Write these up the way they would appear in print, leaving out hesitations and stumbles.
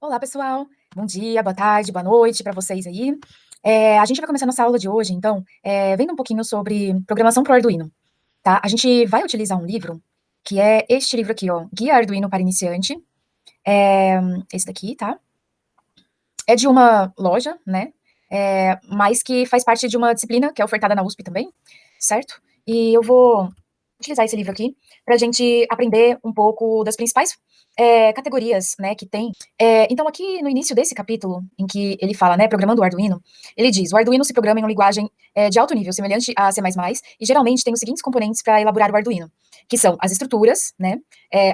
Olá, pessoal. Bom dia, boa tarde, boa noite para vocês aí. A gente vai começar nossa aula de hoje, então, vendo um pouquinho sobre programação para o Arduino, tá? A gente vai utilizar um livro, que é este livro aqui, ó, Guia Arduino para Iniciante. É, esse daqui, tá? É de uma loja, né? Mas que faz parte de uma disciplina que é ofertada na USP também, certo? E eu vou utilizar esse livro aqui para a gente aprender um pouco das principais categorias, né, que tem. Então, aqui no início desse capítulo, em que ele fala, né, programando o Arduino, ele diz: o Arduino se programa em uma linguagem de alto nível, semelhante a C++, e geralmente tem os seguintes componentes para elaborar o Arduino, que são as estruturas, né,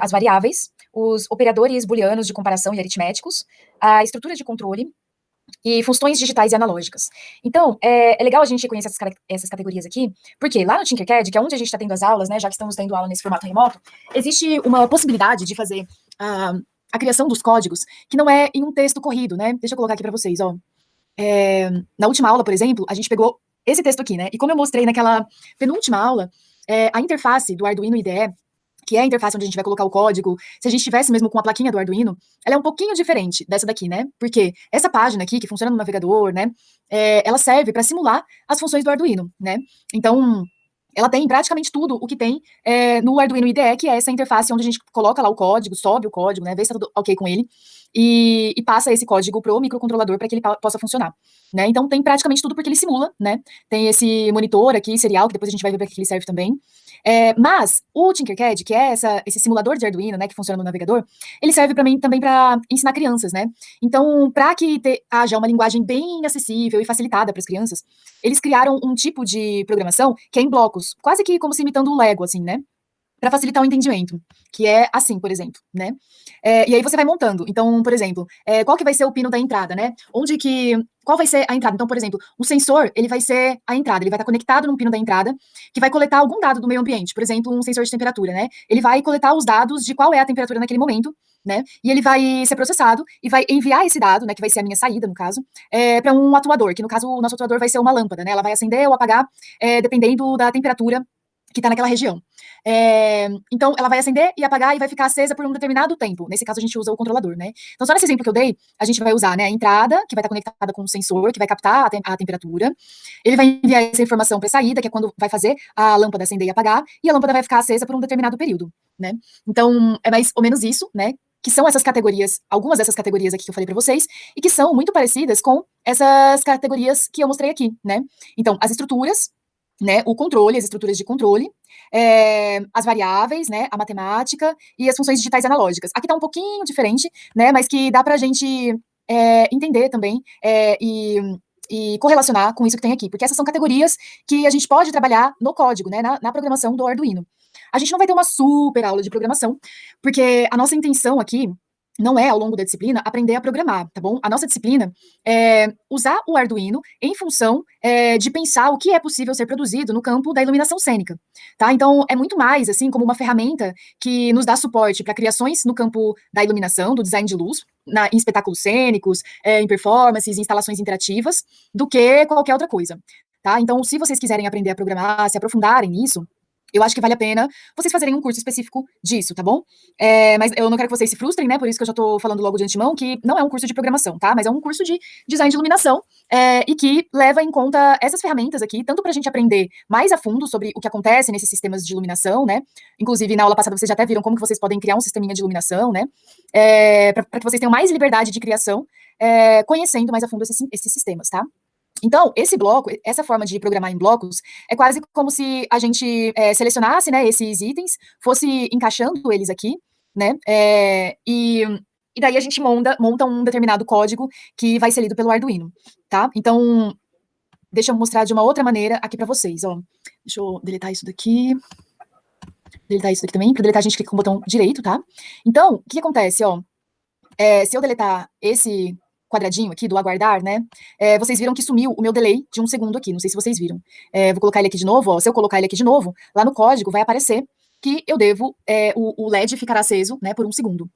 as variáveis, os operadores booleanos de comparação e aritméticos, a estrutura de controle, e funções digitais e analógicas. Então, é legal a gente conhecer essas categorias aqui, porque lá no Tinkercad, que é onde a gente está tendo as aulas, né, já que estamos tendo aula nesse formato remoto, existe uma possibilidade de fazer a criação dos códigos que não é em um texto corrido, né? Deixa eu colocar aqui para vocês, ó. Na última aula, por exemplo, a gente pegou esse texto aqui, né? E como eu mostrei naquela penúltima aula, a interface do Arduino IDE, que é a interface onde a gente vai colocar o código, se a gente tivesse mesmo com a plaquinha do Arduino, ela é um pouquinho diferente dessa daqui, né? Porque essa página aqui, que funciona no navegador, né, ela serve para simular as funções do Arduino, né? Então, ela tem praticamente tudo o que tem no Arduino IDE, que é essa interface onde a gente coloca lá o código, sobe o código, né, vê se tá tudo ok com ele, e passa esse código pro microcontrolador para que ele possa funcionar, né? Então, tem praticamente tudo porque ele simula, né? Tem esse monitor aqui, serial, que depois a gente vai ver para que ele serve também. Mas o Tinkercad, que é esse simulador de Arduino, né, que funciona no navegador, ele serve para mim também para ensinar crianças, né? Então, para que haja uma linguagem bem acessível e facilitada para as crianças, eles criaram um tipo de programação que é em blocos, quase que como se imitando o Lego, assim, né? Para facilitar o entendimento, que é assim, por exemplo, né? E aí você vai montando. Então, por exemplo, qual que vai ser o pino da entrada, né? Qual vai ser a entrada? Então, por exemplo, o sensor, ele vai ser a entrada, ele vai estar conectado num pino da entrada, que vai coletar algum dado do meio ambiente, por exemplo, um sensor de temperatura, né? Ele vai coletar os dados de qual é a temperatura naquele momento, né? E ele vai ser processado e vai enviar esse dado, né, que vai ser a minha saída, no caso, para um atuador, que no caso o nosso atuador vai ser uma lâmpada, né? Ela vai acender ou apagar, dependendo da temperatura que está naquela região. Então, ela vai acender e apagar e vai ficar acesa por um determinado tempo. Nesse caso, a gente usa o controlador, né? Então, só nesse exemplo que eu dei, a gente vai usar, né, a entrada, que vai estar conectada com o sensor, que vai captar a temperatura. Ele vai enviar essa informação para a saída, que é quando vai fazer a lâmpada acender e apagar, e a lâmpada vai ficar acesa por um determinado período, né? Então, é mais ou menos isso, né? Que são essas categorias, algumas dessas categorias aqui que eu falei para vocês, e que são muito parecidas com essas categorias que eu mostrei aqui, né? Então, as estruturas, né, o controle, as estruturas de controle, as variáveis, né, a matemática e as funções digitais analógicas. Aqui está um pouquinho diferente, né, mas que dá para a gente entender também e correlacionar com isso que tem aqui, porque essas são categorias que a gente pode trabalhar no código, né, na programação do Arduino. A gente não vai ter uma super aula de programação, porque a nossa intenção aqui não é, ao longo da disciplina, aprender a programar, tá bom? A nossa disciplina é usar o Arduino em função de pensar o que é possível ser produzido no campo da iluminação cênica, tá? Então, é muito mais, assim, como uma ferramenta que nos dá suporte para criações no campo da iluminação, do design de luz, em espetáculos cênicos, em performances, instalações interativas, do que qualquer outra coisa, tá? Então, se vocês quiserem aprender a programar, se aprofundarem nisso, eu acho que vale a pena vocês fazerem um curso específico disso, tá bom? Mas eu não quero que vocês se frustrem, né? Por isso que eu já tô falando logo de antemão que não é um curso de programação, tá? Mas é um curso de design de iluminação e que leva em conta essas ferramentas aqui, tanto para a gente aprender mais a fundo sobre o que acontece nesses sistemas de iluminação, né? Inclusive, na aula passada vocês já até viram como que vocês podem criar um sisteminha de iluminação, né? Para que vocês tenham mais liberdade de criação, conhecendo mais a fundo esses sistemas, tá? Então, esse bloco, essa forma de programar em blocos, é quase como se a gente selecionasse, né, esses itens, fosse encaixando eles aqui, né, e daí a gente monta um determinado código que vai ser lido pelo Arduino, tá? Então, deixa eu mostrar de uma outra maneira aqui para vocês, ó. Deixa eu deletar isso daqui. Deletar isso daqui também. Para deletar, a gente clica com o botão direito, tá? Então, o que acontece, ó? Se eu deletar esse quadradinho aqui do aguardar, né? Vocês viram que sumiu o meu delay de 1 segundo aqui. Não sei se vocês viram. Vou colocar ele aqui de novo, ó. Se eu colocar ele aqui de novo, lá no código vai aparecer que eu devo, o LED ficar aceso, né, por 1 segundo.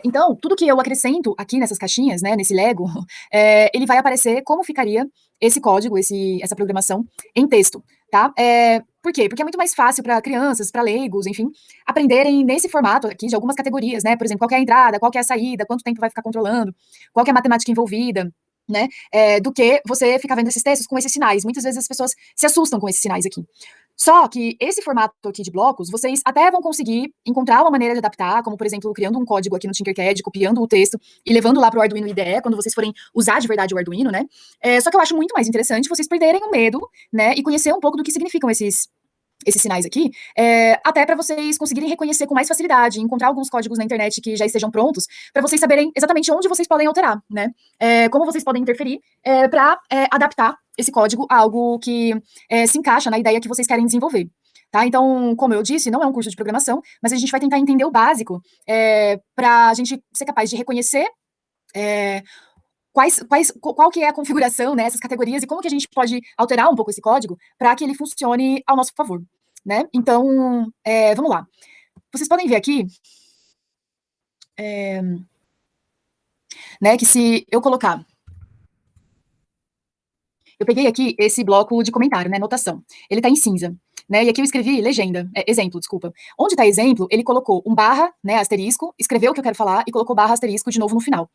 Então, tudo que eu acrescento aqui nessas caixinhas, né, nesse Lego, ele vai aparecer como ficaria esse código, essa programação em texto, tá? Por quê? Porque é muito mais fácil para crianças, para leigos, enfim, aprenderem nesse formato aqui de algumas categorias, né? Por exemplo, qual que é a entrada, qual que é a saída, quanto tempo vai ficar controlando, qual que é a matemática envolvida, né? Do que você ficar vendo esses textos com esses sinais. Muitas vezes as pessoas se assustam com esses sinais aqui. Só que esse formato aqui de blocos, vocês até vão conseguir encontrar uma maneira de adaptar, como, por exemplo, criando um código aqui no Tinkercad, copiando o texto e levando lá para o Arduino IDE, quando vocês forem usar de verdade o Arduino, né? Só que eu acho muito mais interessante vocês perderem o medo, né? E conhecer um pouco do que significam esses sinais aqui, até para vocês conseguirem reconhecer com mais facilidade, encontrar alguns códigos na internet que já estejam prontos, para vocês saberem exatamente onde vocês podem alterar, né? Como vocês podem interferir para adaptar esse código a algo que se encaixa na ideia que vocês querem desenvolver. Tá? Então, como eu disse, não é um curso de programação, mas a gente vai tentar entender o básico para a gente ser capaz de reconhecer qual que é a configuração, né, essas categorias e como que a gente pode alterar um pouco esse código para que ele funcione ao nosso favor, né? Então, vamos lá. Vocês podem ver aqui, né, que se eu colocar... Eu peguei aqui esse bloco de comentário, né, anotação. Ele tá em cinza, né, e aqui eu escrevi legenda, exemplo, desculpa. Onde tá exemplo, ele colocou um barra, né, asterisco, escreveu o que eu quero falar e colocou barra asterisco de novo no final.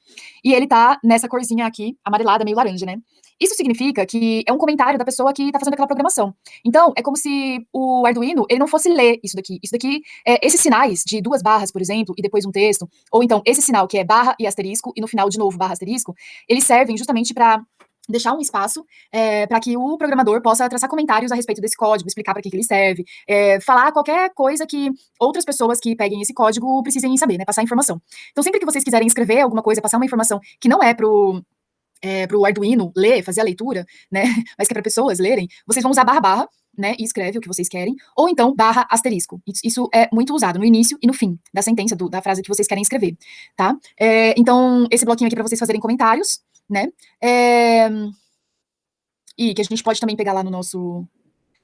E ele tá nessa corzinha aqui, amarelada, meio laranja, né. Isso significa que é um comentário da pessoa que tá fazendo aquela programação. Então, é como se o Arduino, ele não fosse ler isso daqui. Isso daqui, esses sinais de 2 barras, por exemplo, e depois um texto, ou então esse sinal que é barra e asterisco, e no final de novo barra asterisco, eles servem justamente para deixar um espaço para que o programador possa traçar comentários a respeito desse código, explicar para que ele serve, falar qualquer coisa que outras pessoas que peguem esse código precisem saber, né, passar informação. Então, sempre que vocês quiserem escrever alguma coisa, passar uma informação que não é pro Arduino ler, fazer a leitura, né, mas que é para pessoas lerem, vocês vão usar barra, né, e escreve o que vocês querem, ou então barra asterisco. Isso é muito usado no início e no fim da sentença, da frase que vocês querem escrever, tá? Então, esse bloquinho aqui para vocês fazerem comentários, né, e que a gente pode também pegar lá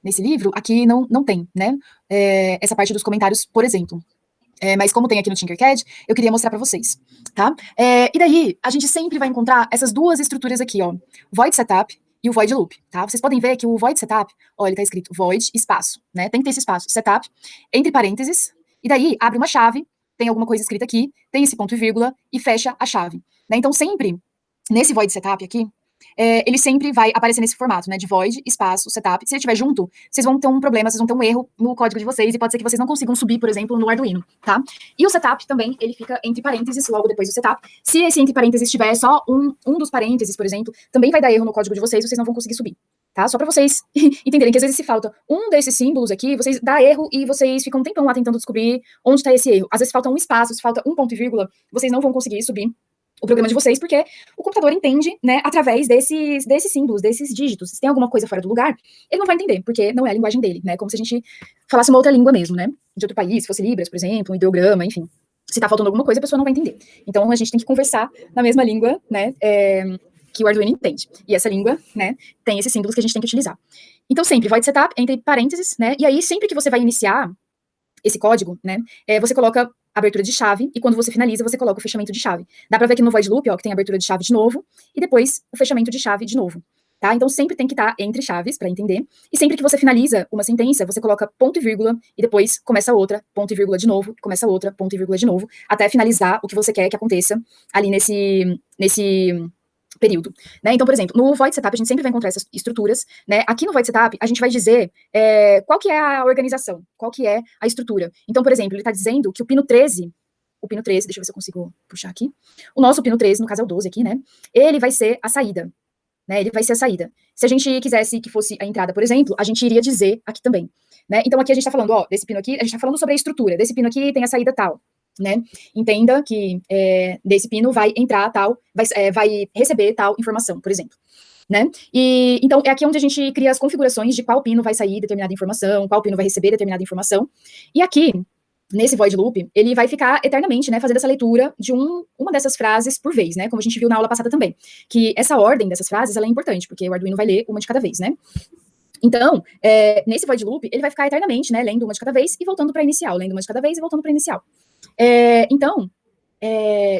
nesse livro, aqui não tem, né, essa parte dos comentários, por exemplo. Mas como tem aqui no Tinkercad, eu queria mostrar para vocês, tá? E daí, a gente sempre vai encontrar essas duas estruturas aqui, ó, void setup e o void loop, tá? Vocês podem ver que o void setup, ó, ele tá escrito void espaço, né? Tem que ter esse espaço, setup, entre parênteses, e daí abre uma chave, tem alguma coisa escrita aqui, tem esse ponto e vírgula, e fecha a chave, né? Então, sempre, nesse void setup aqui, ele sempre vai aparecer nesse formato, né, de void, espaço, setup. Se ele estiver junto, vocês vão ter um problema, vocês vão ter um erro no código de vocês, e pode ser que vocês não consigam subir, por exemplo, no Arduino, tá? E o setup também, ele fica entre parênteses, logo depois do setup. Se esse entre parênteses tiver só um dos parênteses, por exemplo, também vai dar erro no código de vocês não vão conseguir subir, tá? Só pra vocês entenderem que às vezes se falta um desses símbolos aqui, vocês dá erro e vocês ficam um tempão lá tentando descobrir onde tá esse erro. Às vezes falta um espaço, se falta um ponto e vírgula, vocês não vão conseguir subir o programa de vocês, porque o computador entende, né, através desses símbolos, desses dígitos. Se tem alguma coisa fora do lugar, ele não vai entender, porque não é a linguagem dele, né, como se a gente falasse uma outra língua mesmo, né, de outro país, se fosse Libras, por exemplo, um ideograma, enfim. Se tá faltando alguma coisa, a pessoa não vai entender. Então, a gente tem que conversar na mesma língua, né, que o Arduino entende. E essa língua, né, tem esses símbolos que a gente tem que utilizar. Então, sempre void setup, entre parênteses, né, e aí, sempre que você vai iniciar esse código, né, você coloca abertura de chave, e quando você finaliza, você coloca o fechamento de chave. Dá pra ver aqui no void loop, ó, que tem abertura de chave de novo, e depois o fechamento de chave de novo, tá? Então, sempre tem que estar entre chaves, pra entender, e sempre que você finaliza uma sentença, você coloca ponto e vírgula, e depois começa outra, ponto e vírgula de novo, começa outra, ponto e vírgula de novo, até finalizar o que você quer que aconteça ali nesse período, né? Então, por exemplo, no void setup a gente sempre vai encontrar essas estruturas, né? Aqui no void setup a gente vai dizer qual que é a organização, qual que é a estrutura. Então, por exemplo, ele está dizendo que o pino 13, deixa eu ver se eu consigo puxar aqui, o nosso pino 13, no caso é o 12 aqui, né? Ele vai ser a saída, né? Ele vai ser a saída. Se a gente quisesse que fosse a entrada, por exemplo, a gente iria dizer aqui também, né? Então, aqui a gente está falando, ó, desse pino aqui, a gente está falando sobre a estrutura, desse pino aqui tem a saída tal, né? Entenda que desse pino vai entrar tal, vai receber tal informação, por exemplo, né? E então é aqui onde a gente cria as configurações de qual pino vai sair determinada informação, qual pino vai receber determinada informação. E aqui nesse void loop, ele vai ficar eternamente, né, fazendo essa leitura de uma dessas frases por vez, né? Como a gente viu na aula passada também, que essa ordem dessas frases ela é importante, porque o Arduino vai ler uma de cada vez, né? Então, nesse void loop, ele vai ficar eternamente, né, lendo uma de cada vez e voltando para inicial, lendo uma de cada vez e voltando para inicial. Então,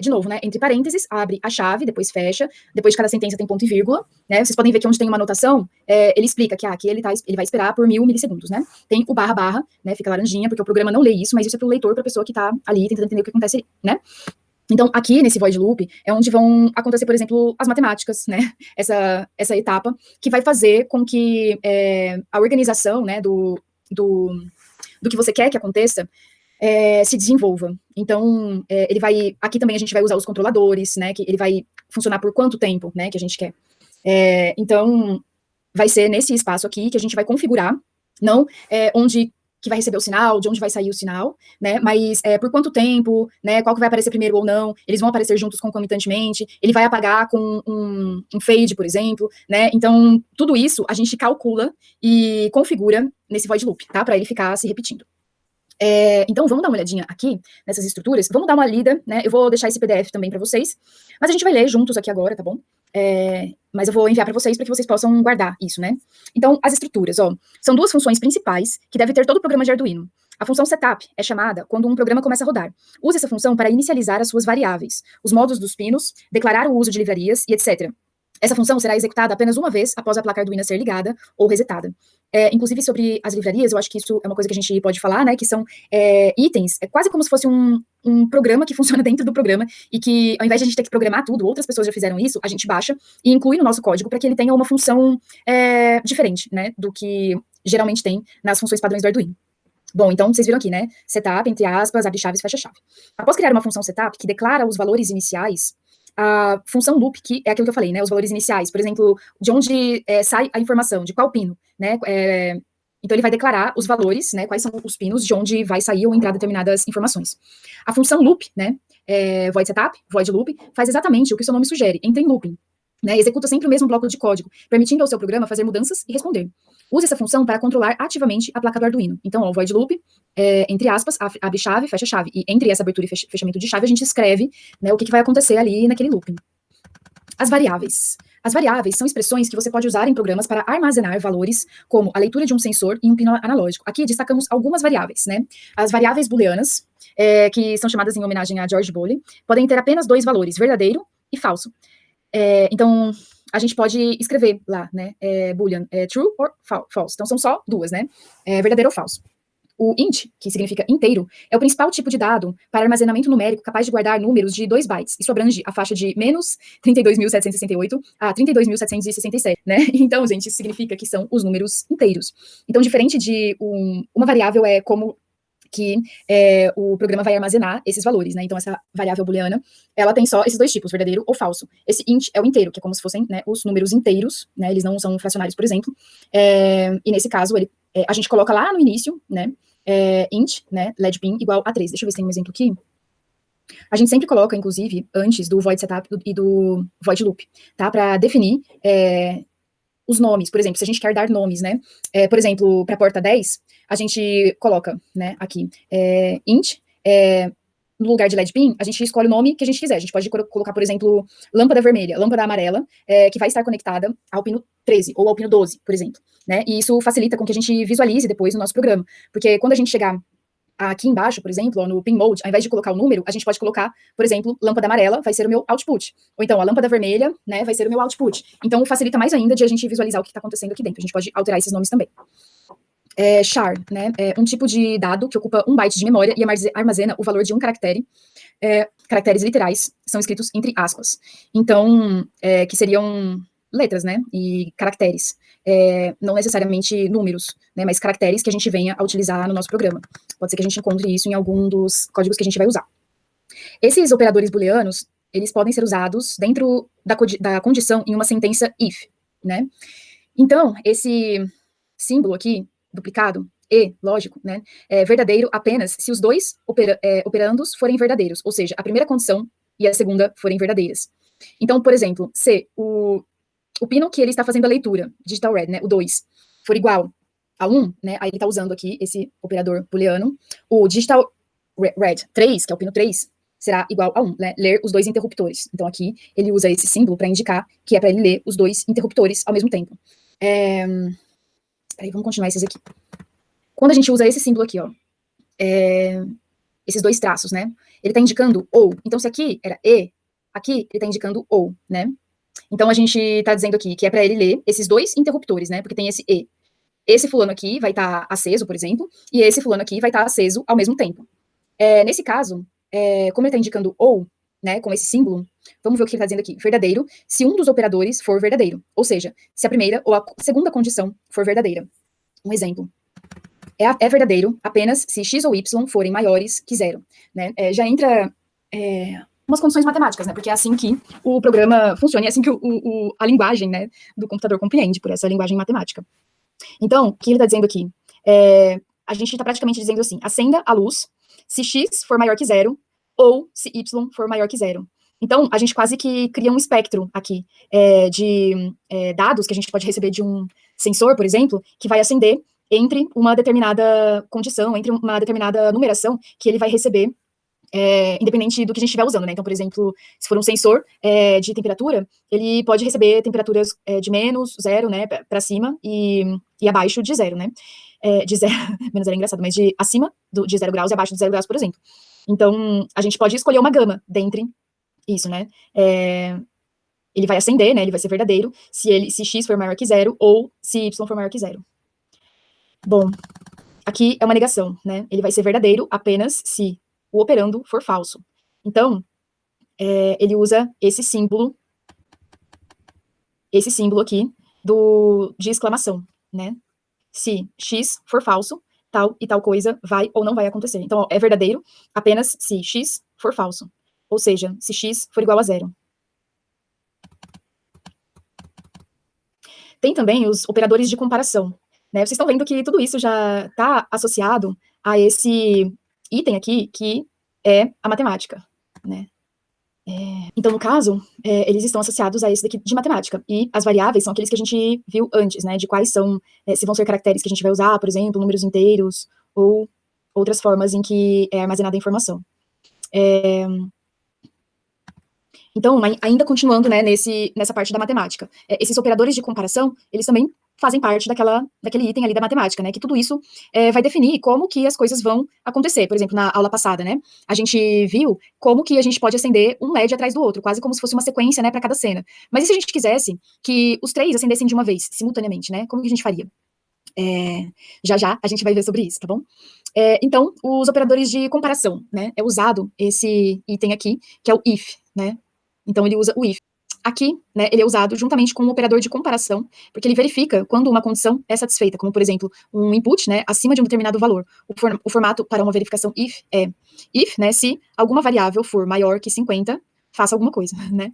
de novo, né, entre parênteses, abre a chave, depois fecha, depois de cada sentença tem ponto e vírgula, né, vocês podem ver que onde tem uma anotação, ele explica que aqui ele vai esperar por 1000 milissegundos, né, tem o barra barra, né, fica laranjinha, porque o programa não lê isso, mas isso é para o leitor, para a pessoa que está ali tentando entender o que acontece, né. Então, aqui nesse void loop é onde vão acontecer, por exemplo, as matemáticas, né? Essa etapa que vai fazer com que a organização, né, do que você quer que aconteça se desenvolva. Então, ele vai. Aqui também a gente vai usar os controladores, né? Que ele vai funcionar por quanto tempo, né? Que a gente quer. Então, vai ser nesse espaço aqui que a gente vai configurar, não onde que vai receber o sinal, de onde vai sair o sinal, né, mas por quanto tempo, né, qual que vai aparecer primeiro ou não, eles vão aparecer juntos concomitantemente, ele vai apagar com um fade, por exemplo, né, então tudo isso a gente calcula e configura nesse void loop, tá, para ele ficar se repetindo. Então, vamos dar uma olhadinha aqui nessas estruturas, vamos dar uma lida, né, eu vou deixar esse PDF também para vocês, mas a gente vai ler juntos aqui agora, tá bom? Mas eu vou enviar para vocês vocês possam guardar isso, né? Então, as estruturas, ó, são duas funções principais que deve ter todo o programa de Arduino. A função setup é chamada quando um programa começa a rodar. Use essa função para inicializar as suas variáveis, os modos dos pinos, declarar o uso de livrarias e etc. Essa função será executada apenas uma vez após a placa Arduino ser ligada ou resetada. Inclusive, sobre as livrarias, eu acho que isso é uma coisa que a gente pode falar, né, que são itens, quase como se fosse um programa que funciona dentro do programa e que, ao invés de a gente ter que programar tudo, outras pessoas já fizeram isso, a gente baixa e inclui no nosso código para que ele tenha uma função diferente, né, do que geralmente tem nas funções padrões do Arduino. Bom, então, vocês viram aqui, né, setup, entre aspas, abre chaves, fecha chave. Após criar uma função setup que declara os valores iniciais, a função loop, que é aquilo que eu falei, né, os valores iniciais, por exemplo, de onde sai a informação, de qual pino, né, então ele vai declarar os valores, né, quais são os pinos de onde vai sair ou entrar determinadas informações. A função loop, né, void setup, void loop, faz exatamente o que o seu nome sugere, entra em looping, né, executa sempre o mesmo bloco de código, permitindo ao seu programa fazer mudanças e responder. Use essa função para controlar ativamente a placa do Arduino. Então, ó, o void loop, entre aspas, abre chave, fecha chave. E entre essa abertura e fechamento de chave, a gente escreve, né, o que vai acontecer ali naquele looping. As variáveis. As variáveis são expressões que você pode usar em programas para armazenar valores, como a leitura de um sensor e um pino analógico. Aqui destacamos algumas variáveis, né? As variáveis booleanas, que são chamadas em homenagem a George Boole, podem ter apenas dois valores, verdadeiro e falso. Então, a gente pode escrever lá, né, boolean, true or false. Então, são só duas, né, verdadeiro ou falso. O int, que significa inteiro, é o principal tipo de dado para armazenamento numérico capaz de guardar números de 2 bytes. Isso abrange a faixa de menos 32.768 a 32.767, né? Então, gente, isso significa que são os números inteiros. Então, diferente de uma variável é como que o programa vai armazenar esses valores, né? Então, essa variável booleana, ela tem só esses dois tipos, verdadeiro ou falso. Esse int é o inteiro, que é como se fossem, né, os números inteiros, né? Eles não são fracionários, por exemplo. E nesse caso, a gente coloca lá no início, né? Int, né? Ledpin igual a 3. Deixa eu ver se tem um exemplo aqui. A gente sempre coloca, inclusive, antes do void setup e do void loop, tá? Para definir os nomes, por exemplo, se a gente quer dar nomes, né? Por exemplo, para a porta 10, a gente coloca, né, aqui, int, no lugar de LED-pin, a gente escolhe o nome que a gente quiser. A gente pode colocar, por exemplo, lâmpada vermelha, lâmpada amarela, que vai estar conectada ao pino 13 ou ao pino 12, por exemplo, né? E isso facilita com que a gente visualize depois no nosso programa, porque quando a gente chegar aqui embaixo, por exemplo, ó, no pin mode, ao invés de colocar o número, a gente pode colocar, por exemplo, lâmpada amarela vai ser o meu output. Ou então, a lâmpada vermelha, né, vai ser o meu output. Então, facilita mais ainda de a gente visualizar o que está acontecendo aqui dentro. A gente pode alterar esses nomes também. Char, né, é um tipo de dado que ocupa 1 byte de memória e armazena o valor de um caractere. Caracteres literais são escritos entre aspas. Então, que seriam letras, né, e caracteres, não necessariamente números, né, mas caracteres que a gente venha a utilizar no nosso programa. Pode ser que a gente encontre isso em algum dos códigos que a gente vai usar. Esses operadores booleanos, eles podem ser usados dentro da condição em uma sentença if, né. Então, esse símbolo aqui, duplicado, e, lógico, né, é verdadeiro apenas se os dois operandos forem verdadeiros, ou seja, a primeira condição e a segunda forem verdadeiras. Então, por exemplo, se o pino que ele está fazendo a leitura, digital read, né, o 2, for igual a 1, né, aí ele está usando aqui esse operador booleano, o digital read 3, que é o pino 3, será igual a 1, né, ler os dois interruptores. Então aqui ele usa esse símbolo para indicar que é para ele ler os dois interruptores ao mesmo tempo. Peraí, vamos continuar esses aqui. Quando a gente usa esse símbolo aqui, ó, esses dois traços, né? Ele tá indicando ou. Então, se aqui era e, aqui ele tá indicando ou, né? Então, a gente tá dizendo aqui que é para ele ler esses dois interruptores, né? Porque tem esse e. Esse fulano aqui vai estar aceso, por exemplo, e esse fulano aqui vai estar aceso ao mesmo tempo. Nesse caso, como ele está indicando ou, né, com esse símbolo, vamos ver o que ele está dizendo aqui. Verdadeiro, se um dos operadores for verdadeiro. Ou seja, se a primeira ou a segunda condição for verdadeira. Um exemplo. É verdadeiro apenas se x ou y forem maiores que zero. Né? Já entra umas condições matemáticas, né? Porque é assim que o programa funciona, é assim que a linguagem, né, do computador compreende, por essa linguagem matemática. Então, o que ele está dizendo aqui? A gente está praticamente dizendo assim, acenda a luz se x for maior que zero, ou se y for maior que zero. Então, a gente quase que cria um espectro aqui de dados que a gente pode receber de um sensor, por exemplo, que vai acender entre uma determinada condição, entre uma determinada numeração que ele vai receber, independente do que a gente estiver usando, né? Então, por exemplo, se for um sensor de temperatura, ele pode receber temperaturas de menos zero, né, para cima e abaixo de zero, né? De zero, menos zero é engraçado, mas de acima de 0 graus e abaixo de 0 graus, por exemplo. Então, a gente pode escolher uma gama dentre isso, né? Ele vai acender, né? Ele vai ser verdadeiro se x for maior que zero ou se y for maior que zero. Bom, aqui é uma negação, né? Ele vai ser verdadeiro apenas se o operando for falso. Então, ele usa esse símbolo aqui de exclamação, né? Se x for falso, tal e tal coisa vai ou não vai acontecer. Então, ó, é verdadeiro apenas se x for falso. Ou seja, se x for igual a zero. Tem também os operadores de comparação, né? Vocês estão vendo que tudo isso já está associado a esse item aqui, que é a matemática, né? Então, no caso, eles estão associados a esse daqui de matemática, e as variáveis são aqueles que a gente viu antes, né, de quais são, se vão ser caracteres que a gente vai usar, por exemplo, números inteiros, ou outras formas em que é armazenada a informação. Então, ainda continuando, né, nessa parte da matemática, esses operadores de comparação, eles também fazem parte daquele item ali da matemática, né, que tudo isso vai definir como que as coisas vão acontecer. Por exemplo, na aula passada, né, a gente viu como que a gente pode acender um LED atrás do outro, quase como se fosse uma sequência, né, para cada cena. Mas e se a gente quisesse que os três acendessem de uma vez, simultaneamente, né, como que a gente faria? Já a gente vai ver sobre isso, tá bom? Então, os operadores de comparação, né, é usado esse item aqui, que é o if, né, então ele usa o if. Aqui, né, ele é usado juntamente com um operador de comparação, porque ele verifica quando uma condição é satisfeita, como, por exemplo, um input, né, acima de um determinado valor. O formato para uma verificação if é if, né, se alguma variável for maior que 50, faça alguma coisa, né.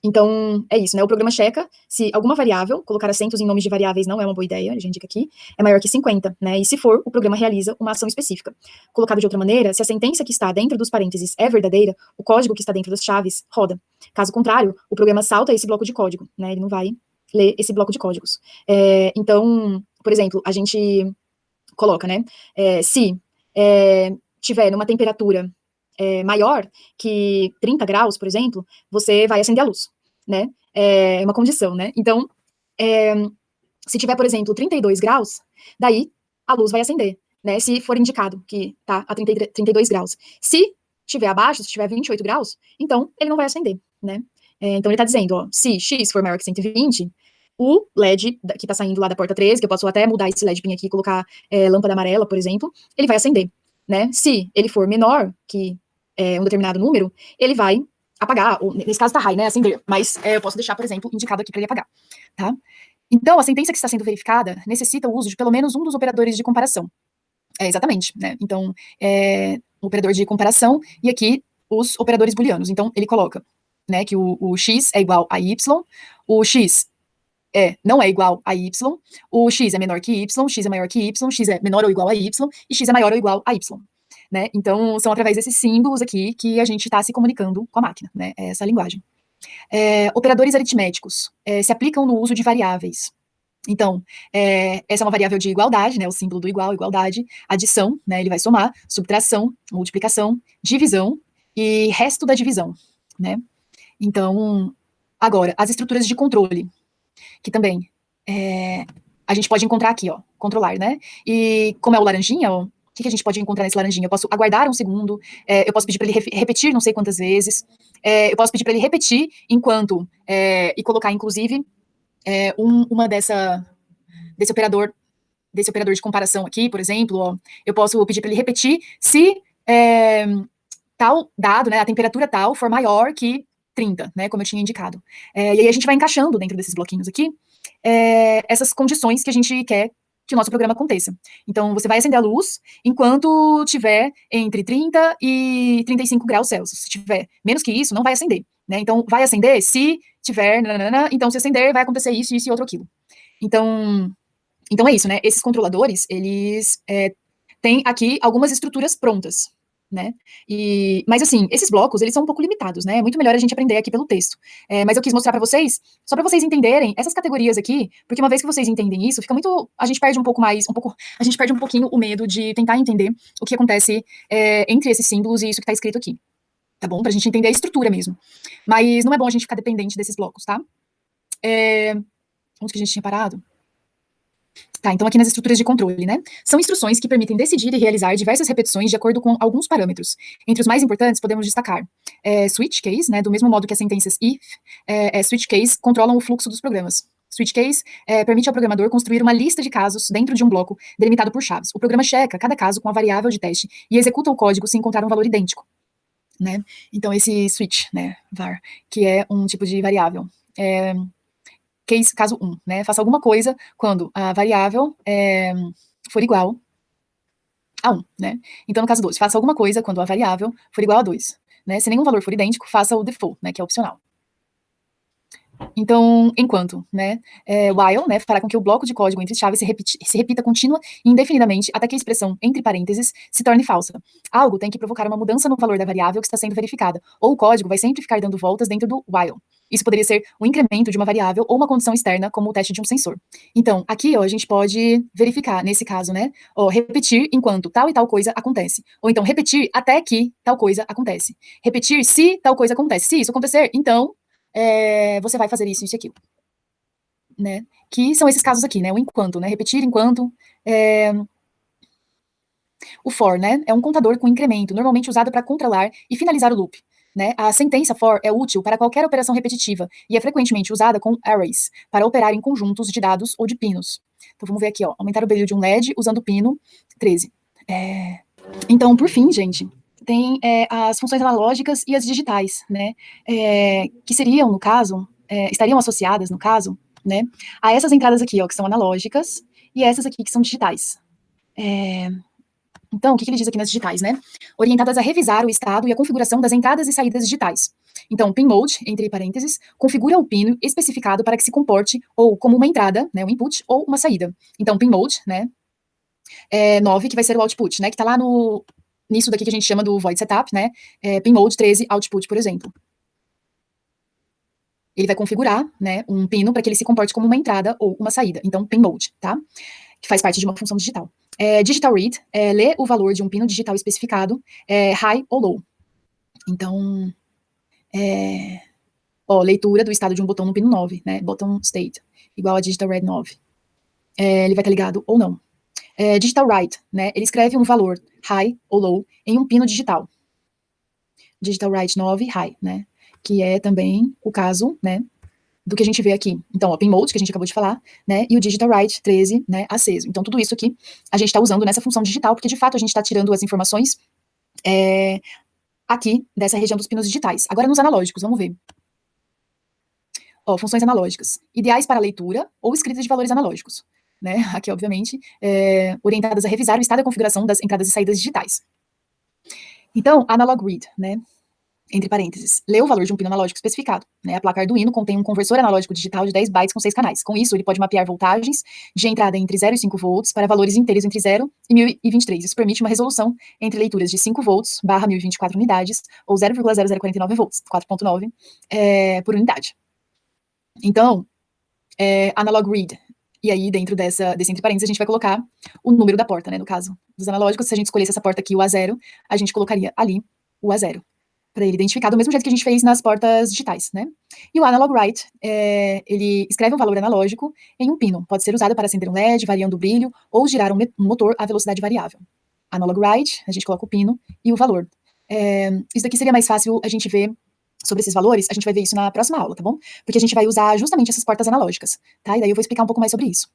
Então, é isso, né, o programa checa se alguma variável, colocar acentos em nomes de variáveis não é uma boa ideia, a gente indica aqui, é maior que 50, né, e se for, o programa realiza uma ação específica. Colocado de outra maneira, se a sentença que está dentro dos parênteses é verdadeira, o código que está dentro das chaves roda. Caso contrário, o programa salta esse bloco de código, né, ele não vai ler esse bloco de códigos. Então, por exemplo, a gente coloca, né, se tiver numa temperatura maior que 30 graus, por exemplo, você vai acender a luz, né? É uma condição, né? Então, se tiver, por exemplo, 32 graus, daí a luz vai acender, né? Se for indicado que tá a 32 graus. Se tiver abaixo, se tiver 28 graus, então ele não vai acender, né? Então ele tá dizendo, ó, se x for maior que 120, o LED que tá saindo lá da porta 13, que eu posso até mudar esse LED pin aqui e colocar lâmpada amarela, por exemplo, ele vai acender, né? Se ele for menor que um determinado número, ele vai apagar, ou nesse caso tá high, né, acender, mas eu posso deixar, por exemplo, indicado aqui para ele apagar, tá? Então, a sentença que está sendo verificada necessita o uso de pelo menos um dos operadores de comparação. Exatamente, né? Então, o operador de comparação e aqui os operadores booleanos. Então, ele coloca, né, que o x é igual a y, o x não é igual a y, o x é menor que y, x é maior que y, x é menor ou igual a y, e x é maior ou igual a y. Né? Então, são através desses símbolos aqui que a gente está se comunicando com a máquina, né? Essa linguagem. Operadores aritméticos se aplicam no uso de variáveis. Então, essa é uma variável de igualdade, né? O símbolo do igual, igualdade, adição, né? Ele vai somar, subtração, multiplicação, divisão e resto da divisão, né? Então, agora, as estruturas de controle, que também a gente pode encontrar aqui, ó, controlar, né? E como é o laranjinha, ó, o que a gente pode encontrar nesse laranjinha? Eu posso aguardar um segundo, eu posso pedir para ele repetir não sei quantas vezes, eu posso pedir para ele repetir enquanto, e colocar, inclusive, uma desse operador de comparação aqui, por exemplo, ó, eu posso pedir para ele repetir se tal dado, né, a temperatura tal for maior que 30, né, como eu tinha indicado. E aí a gente vai encaixando dentro desses bloquinhos aqui, essas condições que a gente quer que o nosso programa aconteça. Então, você vai acender a luz enquanto tiver entre 30 e 35 graus Celsius. Se tiver menos que isso, não vai acender, né? Então, vai acender se tiver, nananana, então se acender, vai acontecer isso, isso e outro aquilo. Então é isso, né? Esses controladores, eles têm aqui algumas estruturas prontas, né? Mas assim, esses blocos, eles são um pouco limitados, né? É muito melhor a gente aprender aqui pelo texto. Mas eu quis mostrar para vocês, só para vocês entenderem essas categorias aqui, porque uma vez que vocês entendem isso, fica muito, a gente perde um pouco mais, a gente perde um pouquinho o medo de tentar entender o que acontece entre esses símbolos e isso que tá escrito aqui, tá bom? Pra gente entender a estrutura mesmo. Mas não é bom a gente ficar dependente desses blocos, tá? Onde que a gente tinha parado? Tá, então aqui nas estruturas de controle, né? São instruções que permitem decidir e realizar diversas repetições de acordo com alguns parâmetros. Entre os mais importantes, podemos destacar switch case, né? Do mesmo modo que as sentenças if, switch case controlam o fluxo dos programas. Switch case permite ao programador construir uma lista de casos dentro de um bloco delimitado por chaves. O programa checa cada caso com a variável de teste e executa o código se encontrar um valor idêntico, né? Então esse switch, né, var, que é um tipo de variável. Case, caso 1, né? Faça alguma coisa quando a variável for igual a 1, né? Então, no caso 2, faça alguma coisa quando a variável for igual a 2, né? Se nenhum valor for idêntico, faça o default, né? Que é opcional. Então, enquanto, né? While, né? Fará com que o bloco de código entre chaves se repita contínua e indefinidamente até que a expressão entre parênteses se torne falsa. Algo tem que provocar uma mudança no valor da variável que está sendo verificada, ou o código vai sempre ficar dando voltas dentro do while. Isso poderia ser o incremento de uma variável ou uma condição externa, como o teste de um sensor. Então, aqui, ó, a gente pode verificar, nesse caso, né? Ó, repetir enquanto tal e tal coisa acontece. Ou então, repetir até que tal coisa acontece. Repetir se tal coisa acontece. Se isso acontecer, então, você vai fazer isso e aquilo. Né? Que são esses casos aqui, né? O enquanto, né? Repetir enquanto. O for, né? É um contador com incremento, normalmente usado para controlar e finalizar o loop. Né? A sentença for é útil para qualquer operação repetitiva e é frequentemente usada com arrays, para operar em conjuntos de dados ou de pinos. Então vamos ver aqui, ó, aumentar o brilho de um LED usando o pino 13. Então, por fim, gente, tem as funções analógicas e as digitais, né? Que seriam, no caso, estariam associadas, no caso, né, a essas entradas aqui, ó, que são analógicas, e essas aqui que são digitais. Então, o que ele diz aqui nas digitais, né? Orientadas a revisar o estado e a configuração das entradas e saídas digitais. Então, pin mode, entre parênteses, configura o pino especificado para que se comporte ou como uma entrada, né, um input, ou uma saída. Então, pin mode, né, 9, que vai ser o output, né, que tá lá nisso daqui que a gente chama do void setup, né, pin mode 13 output, por exemplo. Ele vai configurar, né, um pino para que ele se comporte como uma entrada ou uma saída. Então, pin mode, tá? Que faz parte de uma função digital. Digital read, lê o valor de um pino digital especificado, high ou low. Então, leitura do estado de um botão no pino 9, né, bottom state, igual a digital read 9. Ele vai estar ligado ou não. Digital write, né, ele escreve um valor high ou low em um pino digital. Digital write 9, high, né, que é também o caso, né, do que a gente vê aqui. Então, o pin mode, que a gente acabou de falar, né, e o digital write 13, né, aceso. Então, tudo isso aqui a gente está usando nessa função digital, porque de fato a gente está tirando as informações aqui dessa região dos pinos digitais. Agora, nos analógicos, vamos ver. Funções analógicas. Ideais para leitura ou escrita de valores analógicos. Né, aqui, obviamente, orientadas a revisar o estado e a configuração das entradas e saídas digitais. Então, analog read, né, entre parênteses, lê o valor de um pino analógico especificado. Né? A placa Arduino contém um conversor analógico digital de 10 bytes com 6 canais. Com isso, ele pode mapear voltagens de entrada entre 0 e 5 volts para valores inteiros entre 0 e 1023. Isso permite uma resolução entre leituras de 5 volts barra 1024 unidades ou 0,0049 volts, 4.9 por unidade. Então, analog read. E aí, dentro desse entre parênteses, a gente vai colocar o número da porta, né? No caso dos analógicos, se a gente escolhesse essa porta aqui, o A0, a gente colocaria ali o A0. para ele identificar do mesmo jeito que a gente fez nas portas digitais, né? E o analog write, ele escreve um valor analógico em um pino. Pode ser usado para acender um LED, variando o brilho, ou girar um motor a velocidade variável. Analog write, a gente coloca o pino e o valor. Isso daqui seria mais fácil a gente ver sobre esses valores, a gente vai ver isso na próxima aula, tá bom? Porque a gente vai usar justamente essas portas analógicas, tá? E daí eu vou explicar um pouco mais sobre isso.